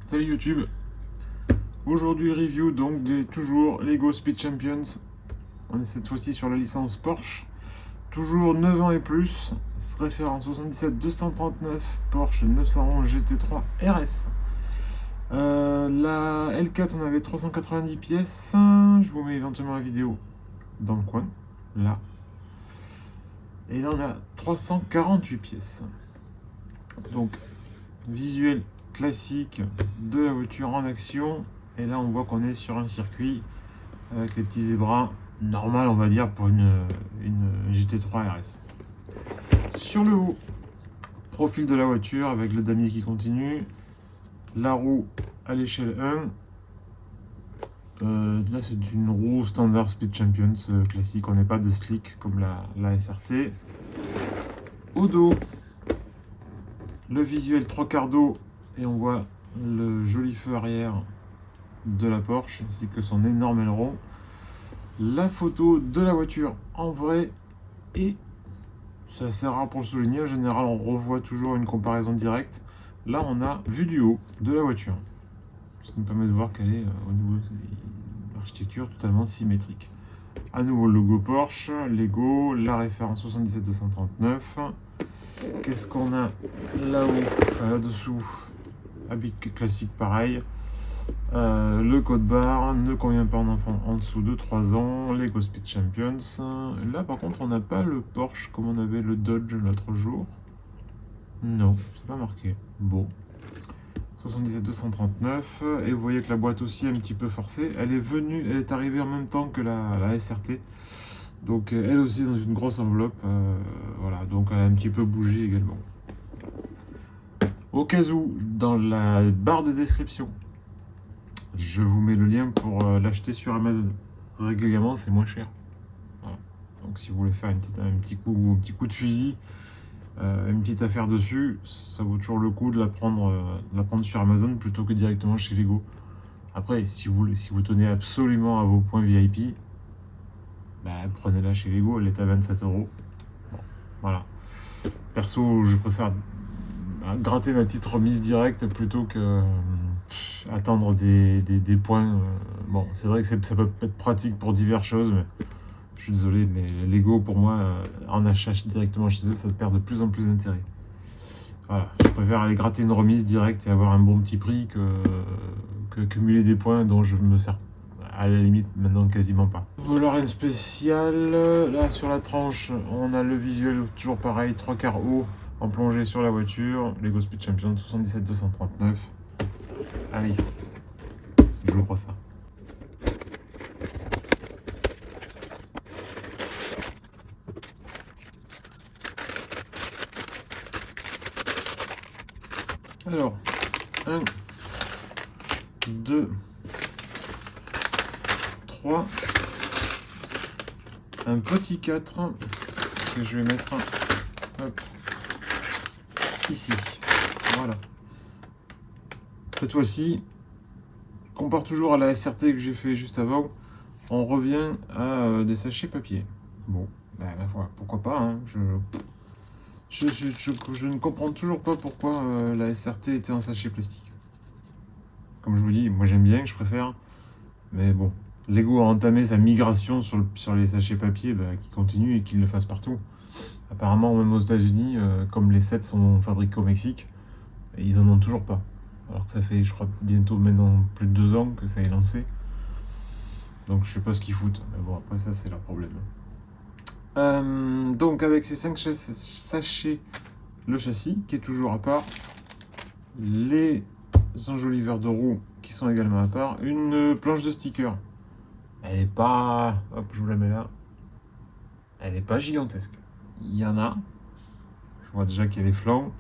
Salut YouTube. Aujourd'hui review donc toujours Lego Speed Champions. On est cette fois-ci sur la licence Porsche. Toujours 9 ans et plus. Référence 77 239 Porsche 911 GT3 RS. La L4 on avait 390 pièces. Je vous mets éventuellement la vidéo dans le coin. Là. Et là on a 348 pièces. Donc visuel classique de la voiture en action. Et là on voit qu'on est sur un circuit avec les petits zébras normal on va dire pour une GT3 RS. Sur le haut, profil de la voiture avec le damier qui continue, la roue à l'échelle 1. Là c'est une roue standard Speed Champions classique, on n'est pas de slick comme la SRT. Au dos, le visuel 3/4 d'eau et on voit le joli feu arrière de la Porsche ainsi que son énorme aileron. La photo de la voiture en vrai, et c'est assez rare pour le souligner, en général on revoit toujours une comparaison directe. Là on a vue du haut de la voiture, ce qui me permet de voir qu'elle est au niveau de l'architecture totalement symétrique. À nouveau le logo Porsche, Lego, la référence 77 239. Qu'est-ce qu'on a là-haut, là-dessous? Habit classique pareil. Le code barre ne convient pas en enfant en dessous de 3 ans. Lego Speed Champions. Là par contre on n'a pas le Porsche comme on avait le Dodge l'autre jour. Non, c'est pas marqué. Bon. 77 239. Et vous voyez que la boîte aussi est un petit peu forcée. Elle est arrivée en même temps que la SRT. Donc elle aussi dans une grosse enveloppe. Voilà, donc elle a un petit peu bougé également. Au cas où, dans la barre de description, je vous mets le lien pour l'acheter sur Amazon. Régulièrement, c'est moins cher. Voilà. Donc si vous voulez faire un petit coup de fusil, une petite affaire dessus, ça vaut toujours le coup de la prendre sur Amazon plutôt que directement chez Lego. Après, si vous tenez absolument à vos points VIP, bah, prenez-la chez Lego, elle est à 27 €. Bon, voilà. Perso, je préfère gratter ma petite remise directe plutôt que attendre des points. Bon, c'est vrai que ça peut être pratique pour diverses choses, mais je suis désolé, mais Lego pour moi, en achat directement chez eux, ça perd de plus en plus d'intérêt. Voilà, je préfère aller gratter une remise directe et avoir un bon petit prix que cumuler des points dont je me sers à la limite maintenant quasiment pas. Lorraine spéciale, là sur la tranche, on a le visuel toujours pareil, 3/4 haut en plongée sur la voiture, Lego Speed Champions 77 239. Allez, je vous crois ça. Alors, 1, 2, 3, un petit 4 que je vais mettre hop, ici. Voilà. Cette fois-ci, compare toujours à la SRT que j'ai fait juste avant, on revient à des sachets papier. Bon, ben voilà, pourquoi pas, hein. Je ne comprends toujours pas pourquoi la SRT était en sachet plastique. Comme je vous dis, moi j'aime bien, je préfère. Mais bon, Lego a entamé sa migration sur les sachets papier, qui continue et qu'il le fasse partout. Apparemment, même aux États-Unis, comme les sets sont fabriqués au Mexique, ils en ont toujours pas. Alors que ça fait, je crois, bientôt maintenant plus de 2 ans que ça est lancé. Donc je sais pas ce qu'ils foutent. Mais bon, après ça, c'est leur problème. Donc avec ces 5 sachets, le châssis qui est toujours à part, les enjoliveurs de roues qui sont également à part, une planche de stickers. Elle est pas, hop, je vous la mets là. Elle est pas gigantesque. Il y en a. Je vois déjà qu'il y a les flancs,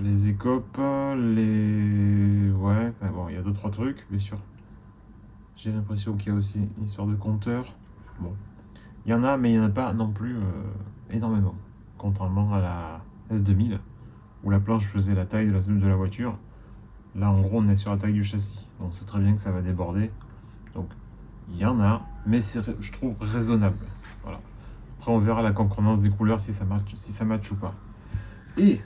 les écopes, ouais, bon, il y a 2-3 trucs, bien sûr. J'ai l'impression qu'il y a aussi une histoire de compteur. Bon. Il y en a, mais il n'y en a pas non plus énormément. Contrairement à la S2000, où la planche faisait la taille de la voiture. Là, en gros, on est sur la taille du châssis. On sait très bien que ça va déborder. Donc, il y en a, mais c'est, je trouve, raisonnable. Voilà. Après, on verra la concordance des couleurs si ça match ou pas. Et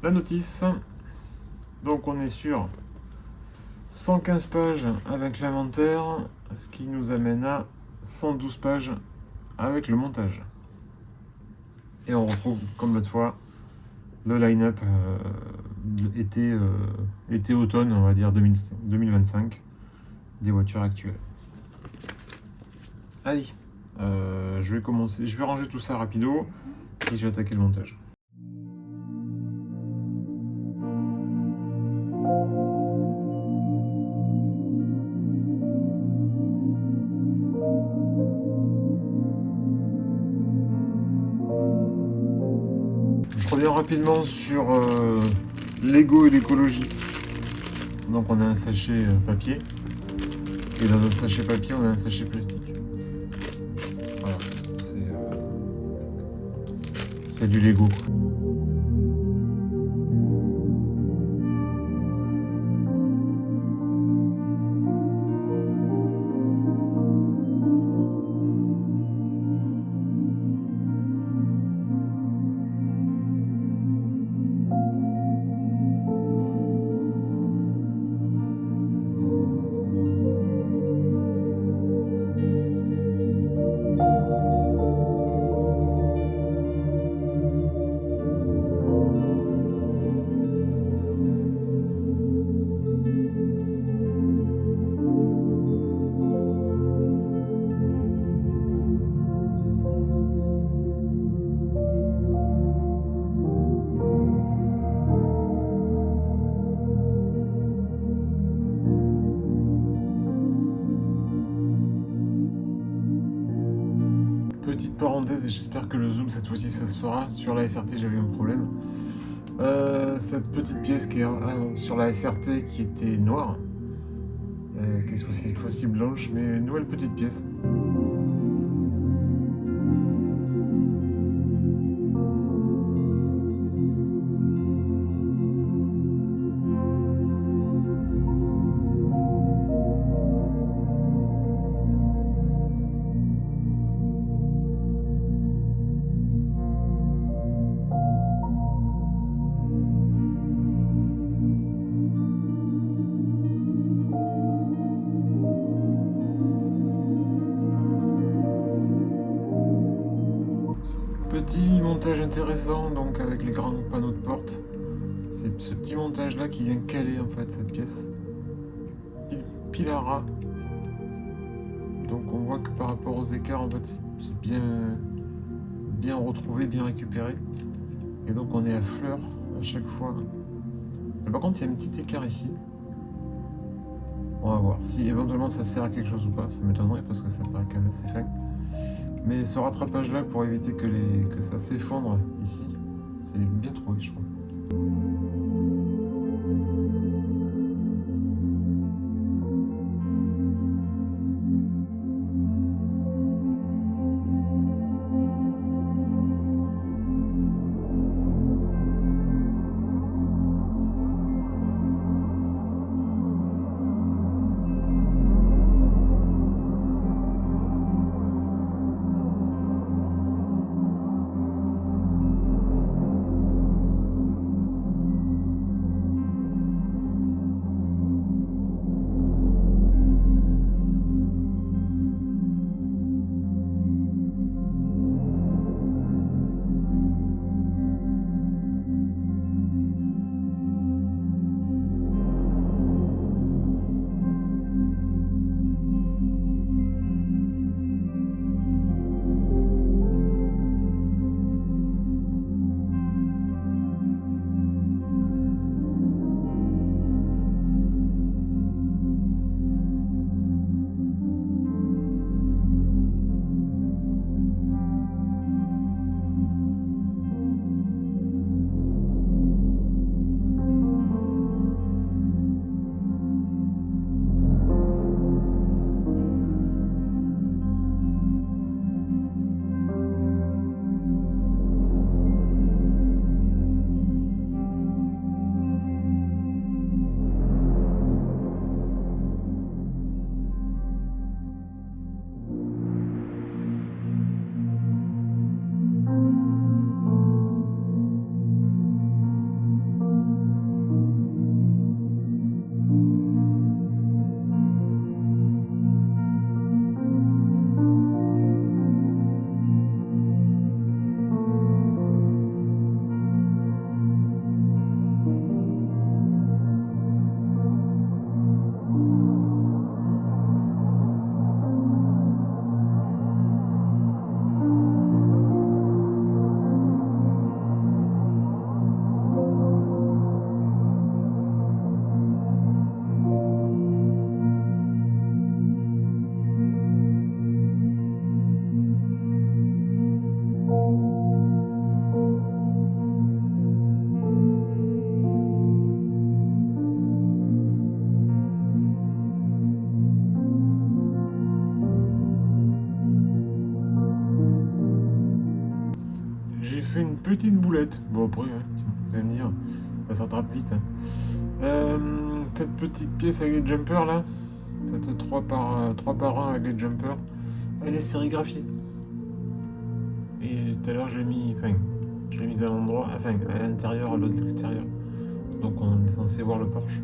la notice, Donc on est sur 115 pages avec l'inventaire, ce qui nous amène à 112 pages avec le montage. Et on retrouve, comme l'autre fois, le line-up été-automne, on va dire 2025, des voitures actuelles. Allez, je vais ranger tout ça rapido et je vais attaquer le montage. Je reviens rapidement sur l'ego et l'écologie. Donc on a un sachet papier et dans un sachet papier on a un sachet plastique. Voilà, c'est du Lego. Petite parenthèse, et j'espère que le zoom cette fois-ci ça se fera. Sur la SRT j'avais un problème. Cette petite pièce qui est sur la SRT qui était noire, qui est cette fois-ci blanche, mais une nouvelle petite pièce. Petit montage intéressant donc avec les grands panneaux de porte. C'est ce petit montage là qui vient caler en fait cette pièce. Pile à ras. Donc on voit que par rapport aux écarts en fait c'est bien retrouvé, bien récupéré. Et donc on est à fleur à chaque fois. Mais par contre il y a un petit écart ici. On va voir si éventuellement ça sert à quelque chose ou pas. Ça m'étonnerait parce que ça paraît quand même assez fin. Mais ce rattrapage là pour éviter que ça s'effondre ici, c'est bien trouvé je trouve. J'ai fait une petite boulette. Bon, après, vous allez me dire, ça s'attrape vite. Cette petite pièce avec les jumpers là, cette 3 par 1 avec les jumpers, elle est sérigraphiée. Et tout à l'heure, je l'ai mise à l'endroit, enfin à l'intérieur, à l'autre extérieur. Donc on est censé voir le Porsche.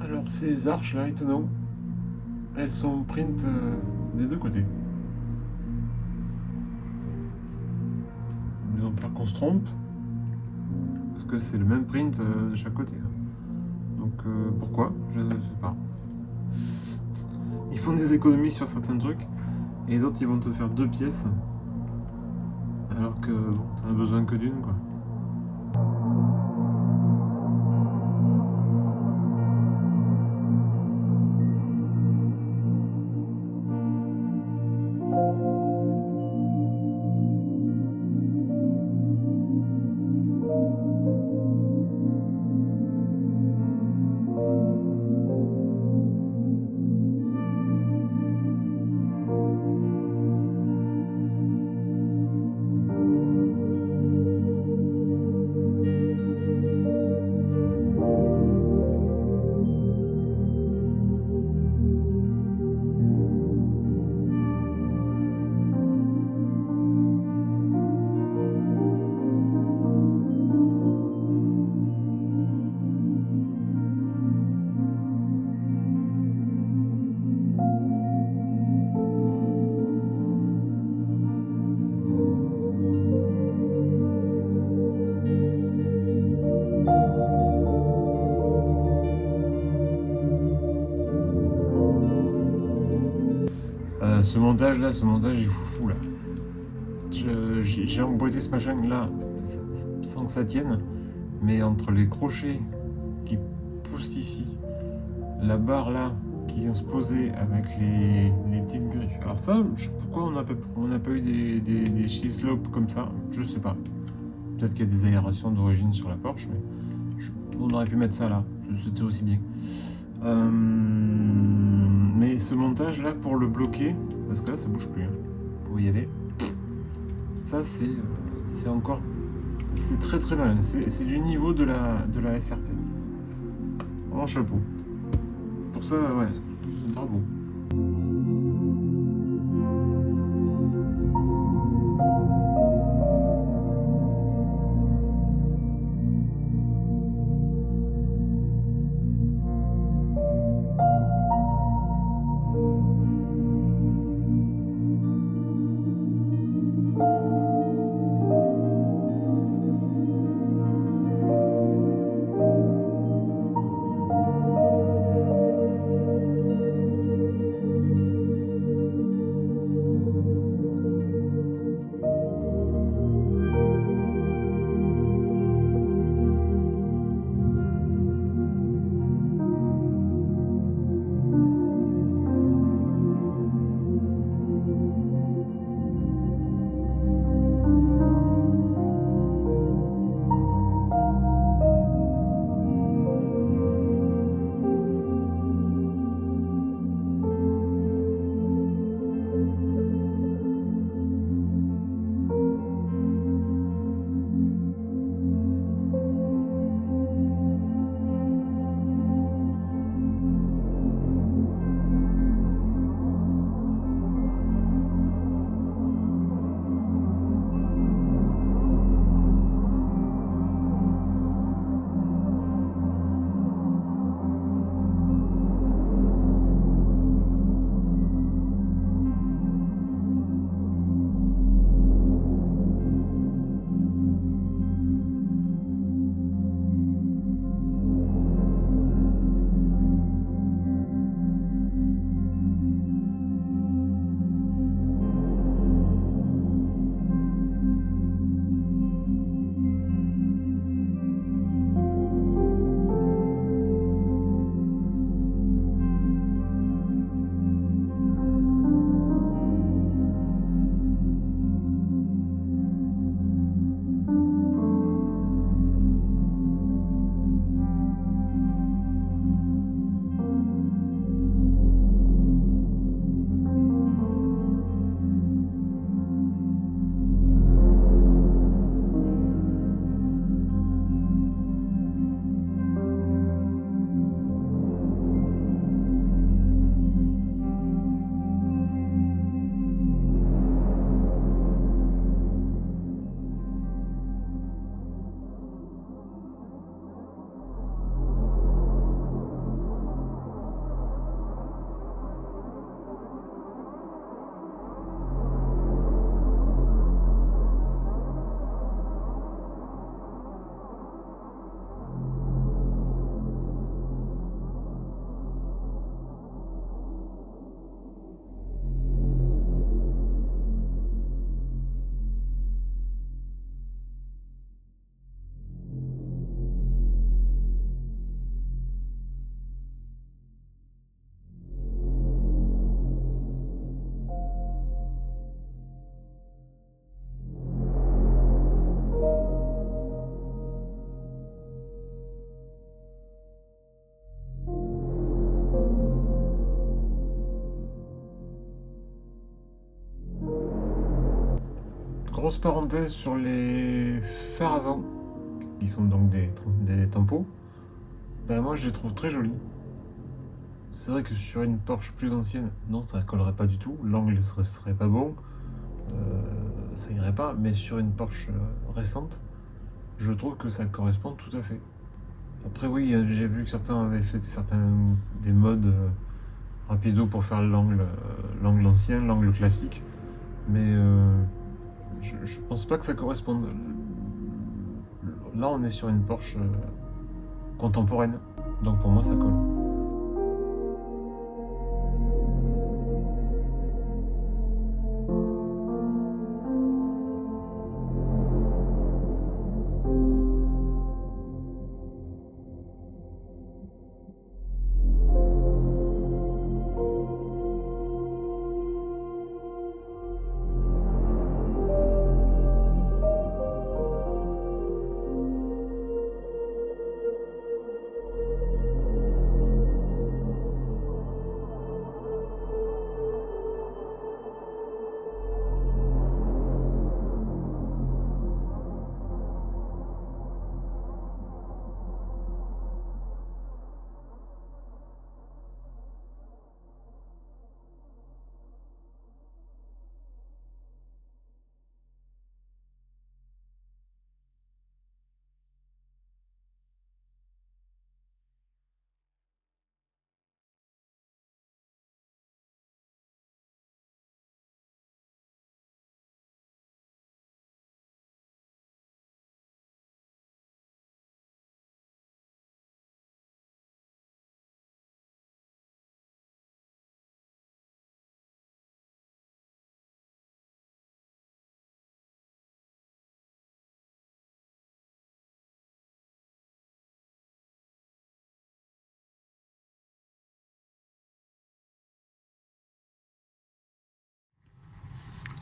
Alors ces arches là, étonnant, elles sont print des deux côtés. Ils ont peur qu'on se trompe, parce que c'est le même print de chaque côté. Donc pourquoi? Je ne sais pas. Ils font des économies sur certains trucs, et d'autres ils vont te faire 2 pièces, alors que bon, t'en as besoin que d'une quoi. Ce montage là, il est fou là. J'ai emboîté ce machin là sans que ça tienne, mais entre les crochets qui poussent ici, la barre là qui vient se poser avec les petites griffes. Alors ça, pourquoi on n'a pas eu des Shislop comme ça, je sais pas. Peut-être qu'il y a des aérations d'origine sur la Porsche, mais on aurait pu mettre ça là, c'était aussi bien. Mais ce montage là pour le bloquer, parce que là ça bouge plus, pour y aller, ça c'est encore, c'est très très malin, c'est du niveau de la SRT. Vraiment chapeau. Pour ça, ouais, bravo. grosse parenthèse sur les phares avant, qui sont donc des tempots. Ben moi je les trouve très jolis. C'est vrai que sur une Porsche plus ancienne, non, ça collerait pas du tout, l'angle serait pas bon, ça irait pas, mais sur une Porsche récente, je trouve que ça correspond tout à fait. Après oui, j'ai vu que certains avaient fait des modes rapido pour faire l'angle ancien, l'angle classique, mais je pense pas que ça corresponde. Là on est sur une Porsche contemporaine, donc pour moi ça colle.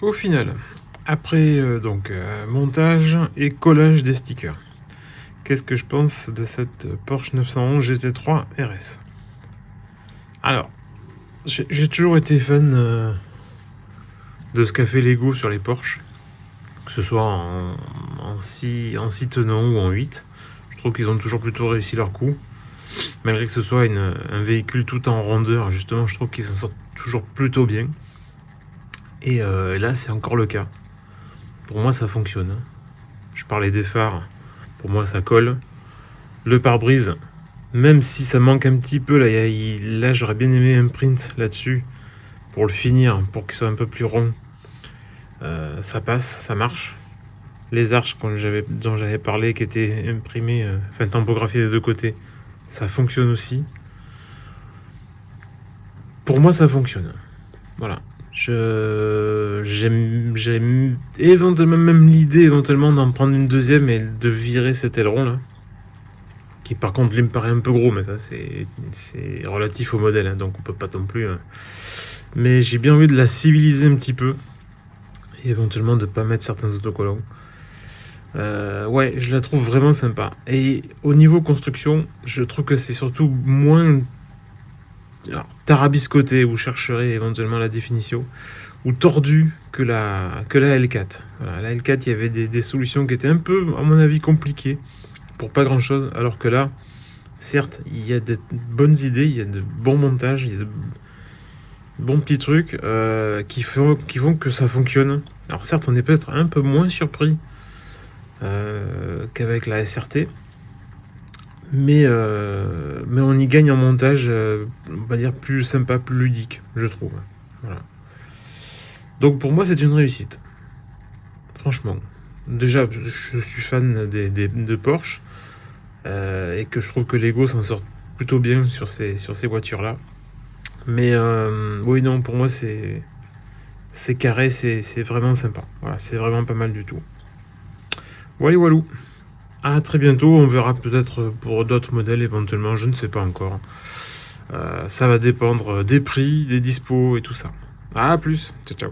Au final, après montage et collage des stickers, qu'est-ce que je pense de cette Porsche 911 GT3 RS? Alors, j'ai toujours été fan de ce qu'a fait Lego sur les Porsche, que ce soit en 6 tenons ou en 8. Je trouve qu'ils ont toujours plutôt réussi leur coup. Malgré que ce soit un véhicule tout en rondeur, justement, je trouve qu'ils s'en sortent toujours plutôt bien. Et là, c'est encore le cas. Pour moi, ça fonctionne. Je parlais des phares. Pour moi, ça colle. Le pare-brise, même si ça manque un petit peu, là j'aurais bien aimé un print là-dessus pour le finir, pour qu'il soit un peu plus rond. Ça passe, ça marche. Les arches dont j'avais parlé, qui étaient imprimées, tampographiées des deux côtés, ça fonctionne aussi. Pour moi, ça fonctionne. Voilà. J'aime éventuellement même l'idée d'en prendre une deuxième et de virer cet aileron là, qui par contre lui me paraît un peu gros, mais ça c'est relatif au modèle, hein, donc on peut pas non plus. Mais j'ai bien envie de la civiliser un petit peu et éventuellement de pas mettre certains autocollants. Ouais, je la trouve vraiment sympa. Et au niveau construction, je trouve que c'est surtout moins tarabiscoté, vous chercherez éventuellement la définition, ou tordu que la L4. Voilà, la L4, il y avait des solutions qui étaient un peu, à mon avis, compliquées pour pas grand chose, alors que là, certes, il y a de bonnes idées, il y a de bons montages, il y a de bons petits trucs qui font que ça fonctionne. Alors certes, on est peut-être un peu moins surpris qu'avec la SRT, mais on y gagne en montage, on va dire plus sympa, plus ludique, je trouve. Voilà. Donc pour moi, c'est une réussite. Franchement. Déjà, je suis fan de Porsche et que je trouve que Lego s'en sort plutôt bien sur ces voitures-là. Mais oui, non, pour moi, c'est carré, c'est vraiment sympa. Voilà, c'est vraiment pas mal du tout. Walou. À très bientôt, on verra peut-être pour d'autres modèles éventuellement, je ne sais pas encore. Ça va dépendre des prix, des dispos et tout ça. À plus, ciao.